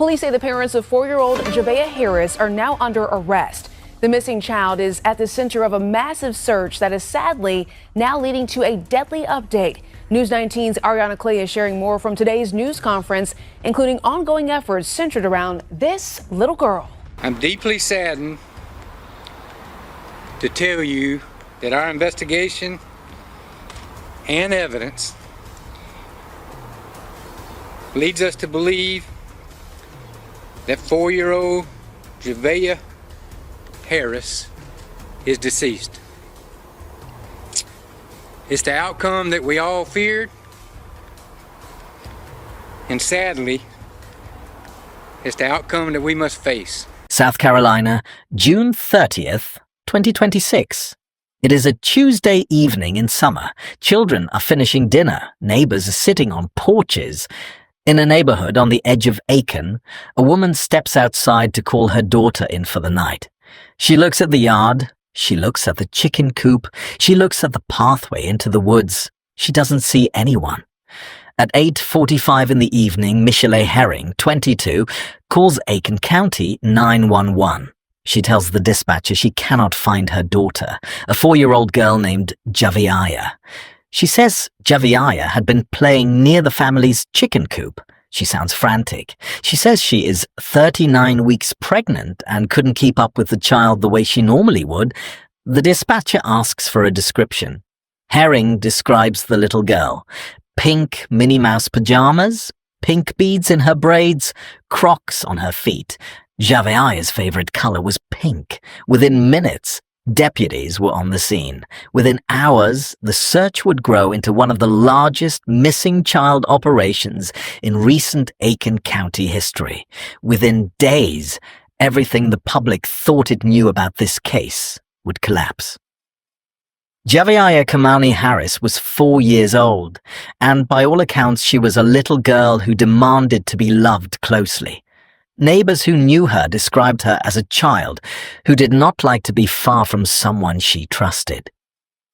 Police say the parents of 4-year-old Javeayah Harris are now under arrest. The missing child is at the center of a massive search that is sadly now leading to a deadly update. News 19's Ariana Clay is sharing more from today's news conference, including ongoing efforts centered around this little girl. I'm deeply saddened to tell you that our investigation and evidence leads us to believe that 4-year-old Javeayah Harris is deceased. It's the outcome that we all feared, and sadly, it's the outcome that we must face. South Carolina, June 30th, 2026. It is a Tuesday evening in summer. Children are finishing dinner. Neighbors are sitting on porches. In a neighborhood on the edge of Aiken, a woman steps outside to call her daughter in for the night. She looks at the yard. She looks at the chicken coop. She looks at the pathway into the woods. She doesn't see anyone. At 8:45 in the evening, Michelle Herring, 22, calls Aiken County 911. She tells the dispatcher she cannot find her daughter, a 4-year-old girl named Javeayah. She says Javeayah had been playing near the family's chicken coop. She sounds frantic. She says she is 39 weeks pregnant and couldn't keep up with the child the way she normally would. The dispatcher asks for a description. Herring describes the little girl. Pink Minnie Mouse pajamas, pink beads in her braids, Crocs on her feet. Javeayah's favorite color was pink. Within minutes, deputies were on the scene. Within hours, the search would grow into one of the largest missing child operations in recent Aiken County history. Within days, everything the public thought it knew about this case would collapse. Javeayah Kemauni Harris was 4 years old, and by all accounts she was a little girl who demanded to be loved closely. Neighbors who knew her described her as a child who did not like to be far from someone she trusted.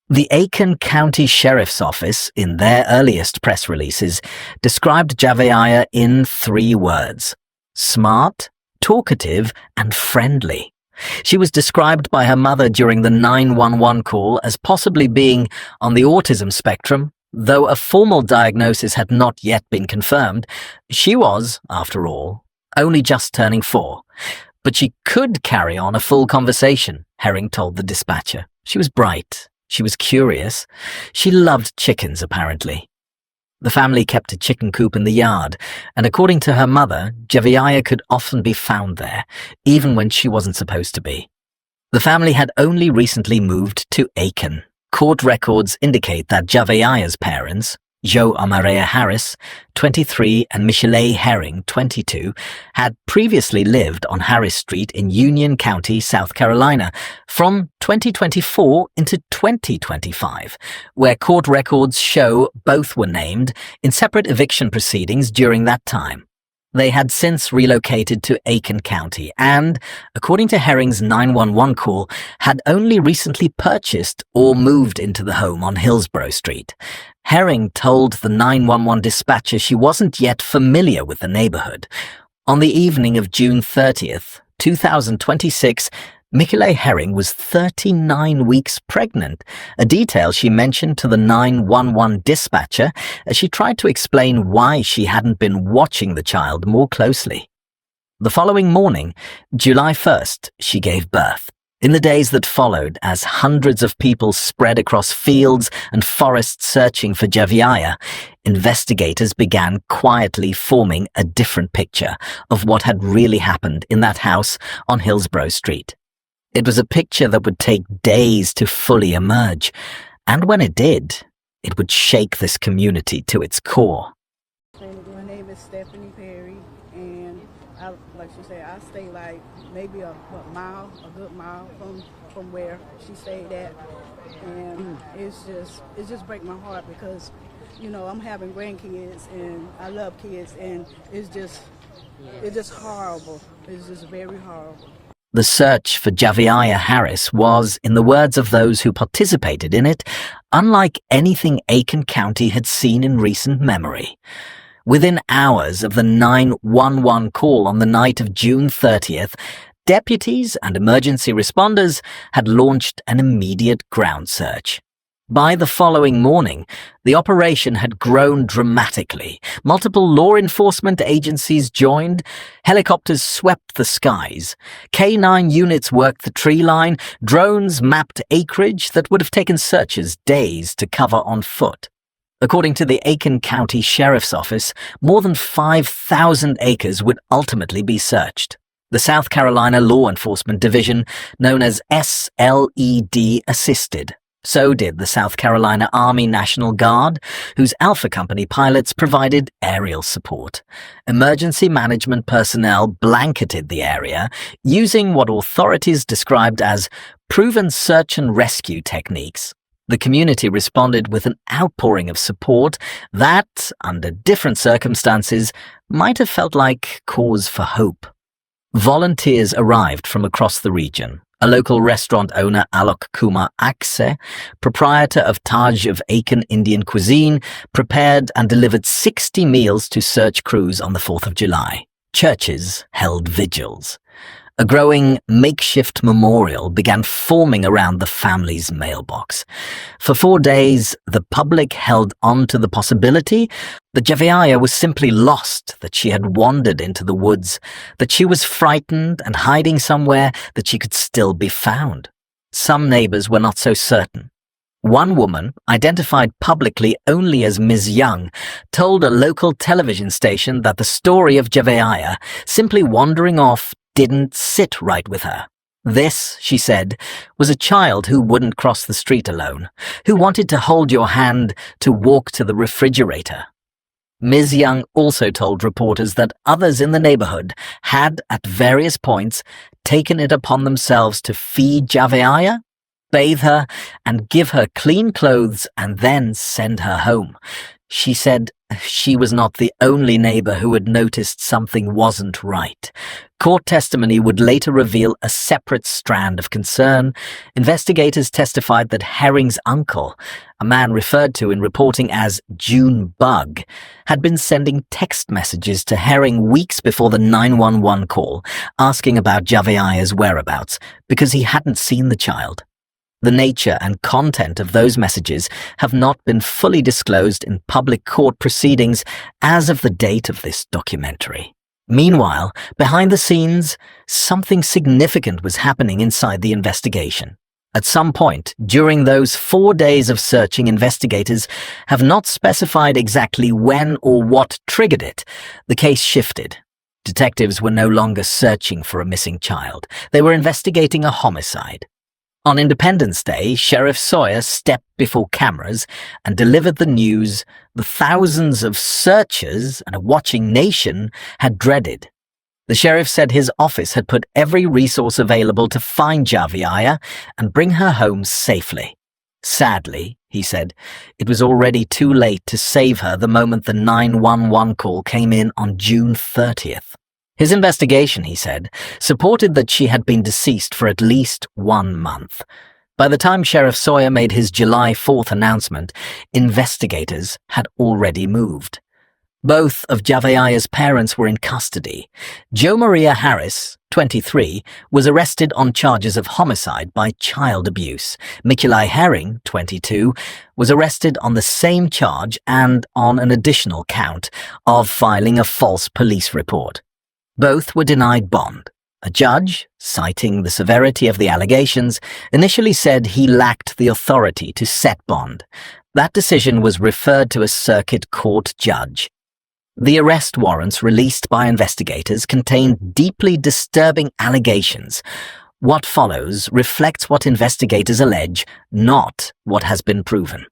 The Aiken County Sheriff's Office, in their earliest press releases, described Javeayah in 3 words: smart, talkative, and friendly. She was described by her mother during the 911 call as possibly being on the autism spectrum. Though a formal diagnosis had not yet been confirmed, she was, after all, only just turning 4. But she could carry on a full conversation, Herring told the dispatcher. She was bright. She was curious. She loved chickens, apparently. The family kept a chicken coop in the yard, and according to her mother, Javeayah could often be found there, even when she wasn't supposed to be. The family had only recently moved to Aiken. Court records indicate that Javeayah's parents, Javeayah Harris, 23, and Michelle Herring, 22, had previously lived on Harris Street in Union County, South Carolina, from 2024 into 2025, where court records show both were named in separate eviction proceedings during that time. They had since relocated to Aiken County and, according to Herring's 911 call, had only recently purchased or moved into the home on Hillsborough Street. Herring told the 911 dispatcher she wasn't yet familiar with the neighborhood. On the evening of June 30th, 2026, Michelle Herring was 39 weeks pregnant, a detail she mentioned to the 911 dispatcher as she tried to explain why she hadn't been watching the child more closely. The following morning, July 1st, she gave birth. In the days that followed, as hundreds of people spread across fields and forests searching for Javeayah, investigators began quietly forming a different picture of what had really happened in that house on Hillsborough Street. It was a picture that would take days to fully emerge, and when it did, it would shake this community to its core. My name is Stephanie Perry, and like she said, I stay like maybe a good mile from where she stayed at, and it's just break my heart because, you know, I'm having grandkids and I love kids, and it's just horrible. It's just very horrible. The search for Javeayah Harris was, in the words of those who participated in it, unlike anything Aiken County had seen in recent memory. Within hours of the 911 call on the night of June 30th, deputies and emergency responders had launched an immediate ground search. By the following morning, the operation had grown dramatically. Multiple law enforcement agencies joined, helicopters swept the skies, K9 units worked the tree line, drones mapped acreage that would have taken searchers days to cover on foot. According to the Aiken County Sheriff's Office, more than 5,000 acres would ultimately be searched. The South Carolina Law Enforcement Division, known as SLED, assisted. So did the South Carolina Army National Guard, whose Alpha Company pilots provided aerial support. Emergency management personnel blanketed the area, using what authorities described as proven search and rescue techniques. The community responded with an outpouring of support that, under different circumstances, might have felt like cause for hope. Volunteers arrived from across the region. A local restaurant owner, Alok Kumar Akse, proprietor of Taj of Aiken Indian Cuisine, prepared and delivered 60 meals to search crews on the 4th of July. Churches held vigils. A growing makeshift memorial began forming around the family's mailbox. For 4 days, the public held on to the possibility that Javeayah was simply lost, that she had wandered into the woods, that she was frightened and hiding somewhere, that she could still be found. Some neighbors were not so certain. One woman, identified publicly only as Ms. Young, told a local television station that the story of Javeayah simply wandering off didn't sit right with her. This, she said, was a child who wouldn't cross the street alone, who wanted to hold your hand to walk to the refrigerator. Ms. Young also told reporters that others in the neighborhood had, at various points, taken it upon themselves to feed Javeayah, bathe her, and give her clean clothes and then send her home. She said she was not the only neighbor who had noticed something wasn't right. Court testimony would later reveal a separate strand of concern. Investigators testified that Herring's uncle, a man referred to in reporting as June Bug, had been sending text messages to Herring weeks before the 911 call, asking about Javeayah's whereabouts because he hadn't seen the child. The nature and content of those messages have not been fully disclosed in public court proceedings as of the date of this documentary. Meanwhile, behind the scenes, something significant was happening inside the investigation. At some point, during those 4 days of searching, investigators have not specified exactly when or what triggered it. The case shifted. Detectives were no longer searching for a missing child. They were investigating a homicide. On Independence Day, Sheriff Sawyer stepped before cameras and delivered the news the thousands of searchers and a watching nation had dreaded. The sheriff said his office had put every resource available to find Javeayah and bring her home safely. Sadly, he said, it was already too late to save her the moment the 911 call came in on June 30th. His investigation, he said, supported that she had been deceased for at least 1 month. By the time Sheriff Sawyer made his July 4th announcement, investigators had already moved. Both of Javeayah's parents were in custody. Javeayah Harris, 23, was arrested on charges of homicide by child abuse. Mikulai Herring, 22, was arrested on the same charge and on an additional count of filing a false police report. Both were denied bond. A judge, citing the severity of the allegations, initially said he lacked the authority to set bond. That decision was referred to a circuit court judge. The arrest warrants released by investigators contained deeply disturbing allegations. What follows reflects what investigators allege, not what has been proven.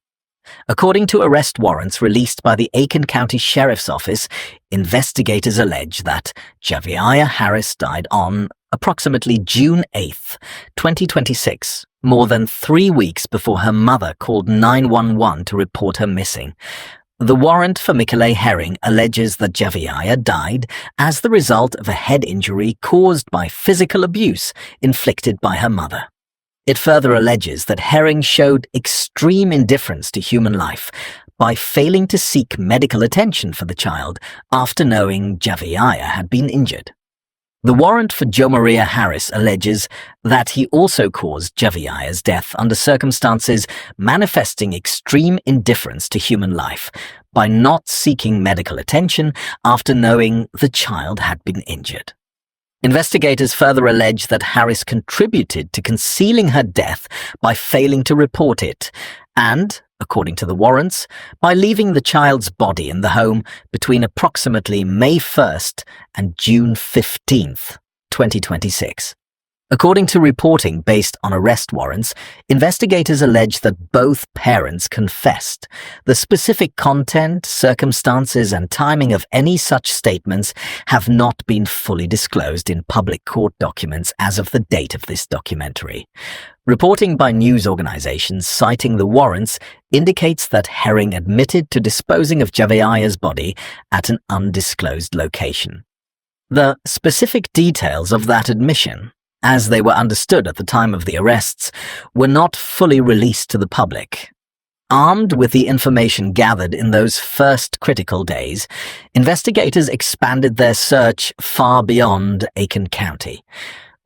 According to arrest warrants released by the Aiken County Sheriff's Office, investigators allege that Javeayah Harris died on approximately June 8, 2026, more than 3 weeks before her mother called 911 to report her missing. The warrant for Mikulai Herring alleges that Javeayah died as the result of a head injury caused by physical abuse inflicted by her mother. It further alleges that Herring showed extreme indifference to human life, by failing to seek medical attention for the child after knowing Javeayah had been injured. The warrant for Javeayah Harris alleges that he also caused Javeayah's death under circumstances manifesting extreme indifference to human life by not seeking medical attention after knowing the child had been injured. Investigators further allege that Harris contributed to concealing her death by failing to report it and, according to the warrants, by leaving the child's body in the home between approximately May 1st and June 15th, 2026. According to reporting based on arrest warrants, investigators allege that both parents confessed. The specific content, circumstances, and timing of any such statements have not been fully disclosed in public court documents as of the date of this documentary. Reporting by news organizations citing the warrants indicates that Herring admitted to disposing of Javeayah's body at an undisclosed location. The specific details of that admission, as they were understood at the time of the arrests, were not fully released to the public. Armed with the information gathered in those first critical days, investigators expanded their search far beyond Aiken County.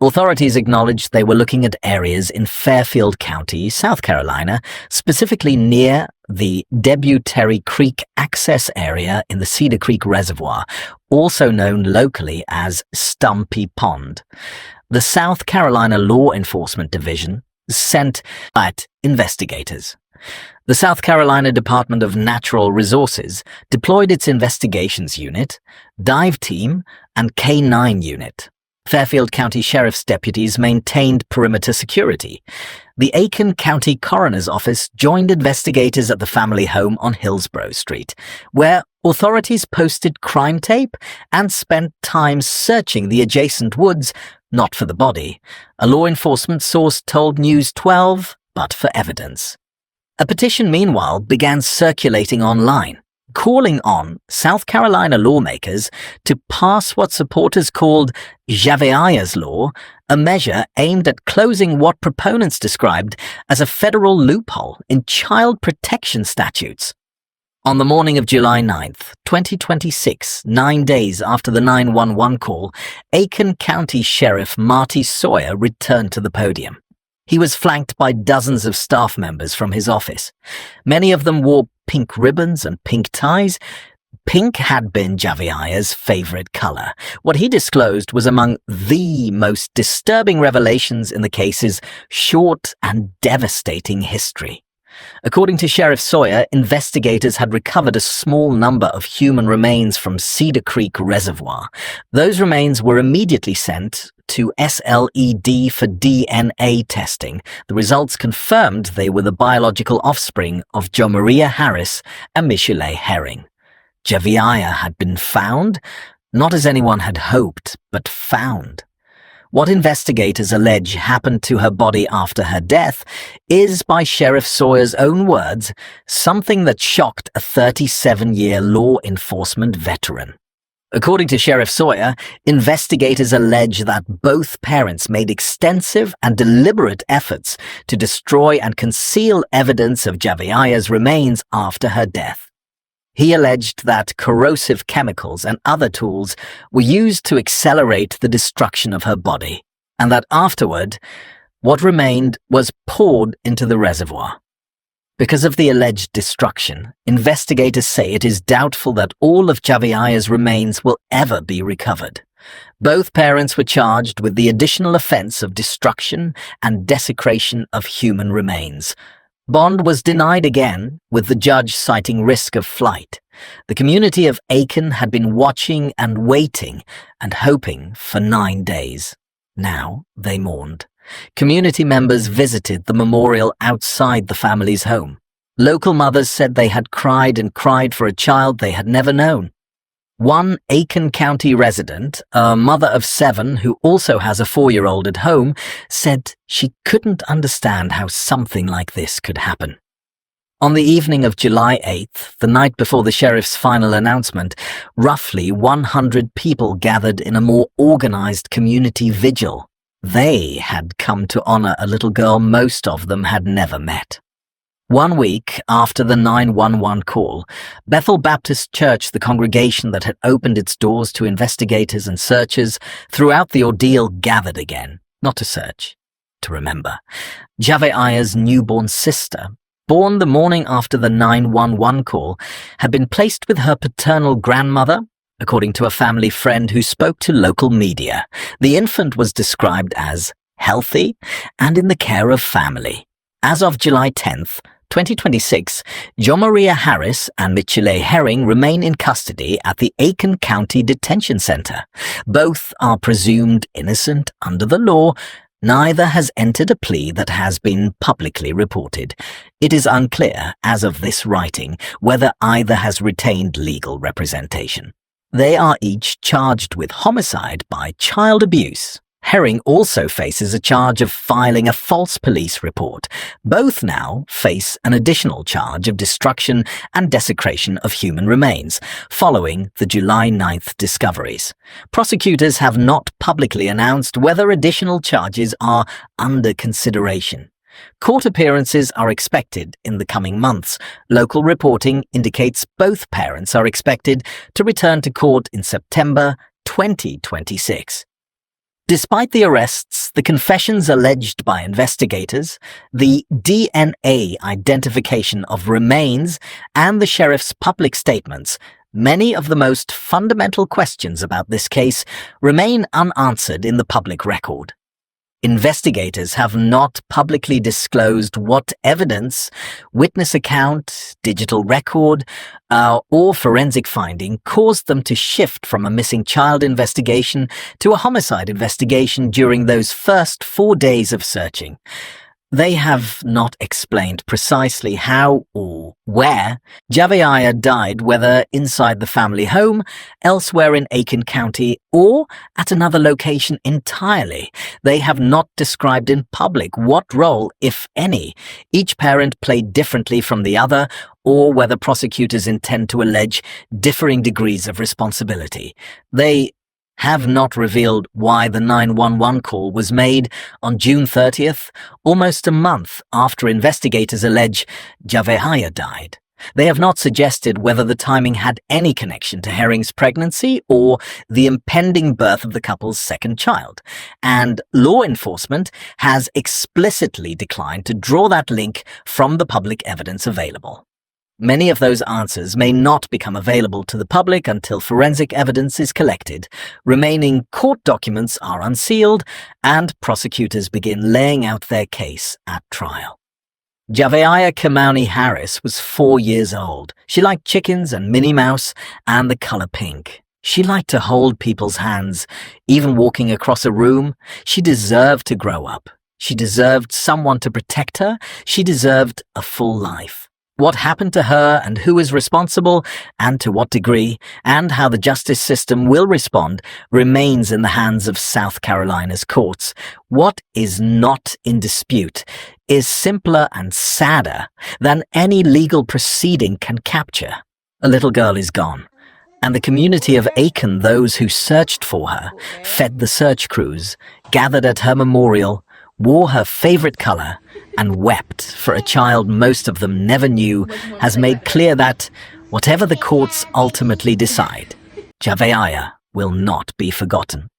Authorities acknowledged they were looking at areas in Fairfield County, South Carolina, specifically near the Debutary Creek access area in the Cedar Creek Reservoir, also known locally as Stumpy Pond. The South Carolina Law Enforcement Division sent out investigators. The South Carolina Department of Natural Resources deployed its investigations unit, dive team, and K-9 unit. Fairfield County Sheriff's deputies maintained perimeter security. The Aiken County Coroner's Office joined investigators at the family home on Hillsborough Street, where authorities posted crime tape and spent time searching the adjacent woods, not for the body. A law enforcement source told News 12, but for evidence. A petition, meanwhile, began circulating online, calling on South Carolina lawmakers to pass what supporters called Javeayah's Law, a measure aimed at closing what proponents described as a federal loophole in child protection statutes. On the morning of July 9th, 2026, 9 days after the 911 call, Aiken County Sheriff Marty Sawyer returned to the podium. He was flanked by dozens of staff members from his office. Many of them wore pink ribbons and pink ties. Pink had been Javeayah's favorite color. What he disclosed was among the most disturbing revelations in the case's short and devastating history. According to Sheriff Sawyer, investigators had recovered a small number of human remains from Cedar Creek Reservoir. Those remains were immediately sent to SLED for DNA testing. The results confirmed they were the biological offspring of Javeayah Harris and Michelle Herring. Javeayah had been found, not as anyone had hoped, but found. What investigators allege happened to her body after her death is, by Sheriff Sawyer's own words, something that shocked a 37-year law enforcement veteran. According to Sheriff Sawyer, investigators allege that both parents made extensive and deliberate efforts to destroy and conceal evidence of Javeayah's remains after her death. He alleged that corrosive chemicals and other tools were used to accelerate the destruction of her body, and that afterward, what remained was poured into the reservoir. Because of the alleged destruction, investigators say it is doubtful that all of Javeayah's remains will ever be recovered. Both parents were charged with the additional offense of destruction and desecration of human remains. Bond was denied again, with the judge citing risk of flight. The community of Aiken had been watching and waiting and hoping for 9 days. Now they mourned. Community members visited the memorial outside the family's home. Local mothers said they had cried and cried for a child they had never known. One Aiken County resident, a mother of 7 who also has a 4-year-old at home, said she couldn't understand how something like this could happen. On the evening of July 8th, the night before the sheriff's final announcement, roughly 100 people gathered in a more organized community vigil. They had come to honor a little girl most of them had never met. 1 week after the 911 call, Bethel Baptist Church, the congregation that had opened its doors to investigators and searchers throughout the ordeal, gathered again, not to search, to remember. Javeayah's newborn sister, born the morning after the 911 call, had been placed with her paternal grandmother, according to a family friend who spoke to local media. The infant was described as healthy and in the care of family. As of July 10th, 2026, Javeayah Harris and Michelle Herring remain in custody at the Aiken County Detention Center. Both are presumed innocent under the law. Neither has entered a plea that has been publicly reported. It is unclear, as of this writing, whether either has retained legal representation. They are each charged with homicide by child abuse. Herring also faces a charge of filing a false police report. Both now face an additional charge of destruction and desecration of human remains, following the July 9th discoveries. Prosecutors have not publicly announced whether additional charges are under consideration. Court appearances are expected in the coming months. Local reporting indicates both parents are expected to return to court in September 2026. Despite the arrests, the confessions alleged by investigators, the DNA identification of remains, and the sheriff's public statements, many of the most fundamental questions about this case remain unanswered in the public record. Investigators have not publicly disclosed what evidence, witness account, digital record, or forensic finding caused them to shift from a missing child investigation to a homicide investigation during those first 4 days of searching. They have not explained precisely how or where Javeayah died, whether inside the family home, elsewhere in Aiken County, or at another location entirely. They have not described in public what role, if any, each parent played differently from the other, or whether prosecutors intend to allege differing degrees of responsibility. They have not revealed why the 911 call was made on June 30th, almost a month after investigators allege Javeayah died. They have not suggested whether the timing had any connection to Herring's pregnancy or the impending birth of the couple's second child, and law enforcement has explicitly declined to draw that link from the public evidence available. Many of those answers may not become available to the public until forensic evidence is collected, remaining court documents are unsealed, and prosecutors begin laying out their case at trial. Javeayah Kemauni Harris was 4 years old. She liked chickens and Minnie Mouse and the color pink. She liked to hold people's hands, even walking across a room. She deserved to grow up. She deserved someone to protect her. She deserved a full life. What happened to her and who is responsible and to what degree, and how the justice system will respond, remains in the hands of South Carolina's courts. What is not in dispute is simpler and sadder than any legal proceeding can capture. A little girl is gone, and the community of Aiken, those who searched for her, fed the search crews, gathered at her memorial, wore her favorite color, and wept for a child most of them never knew, has made clear that, whatever the courts ultimately decide, Javeayah will not be forgotten.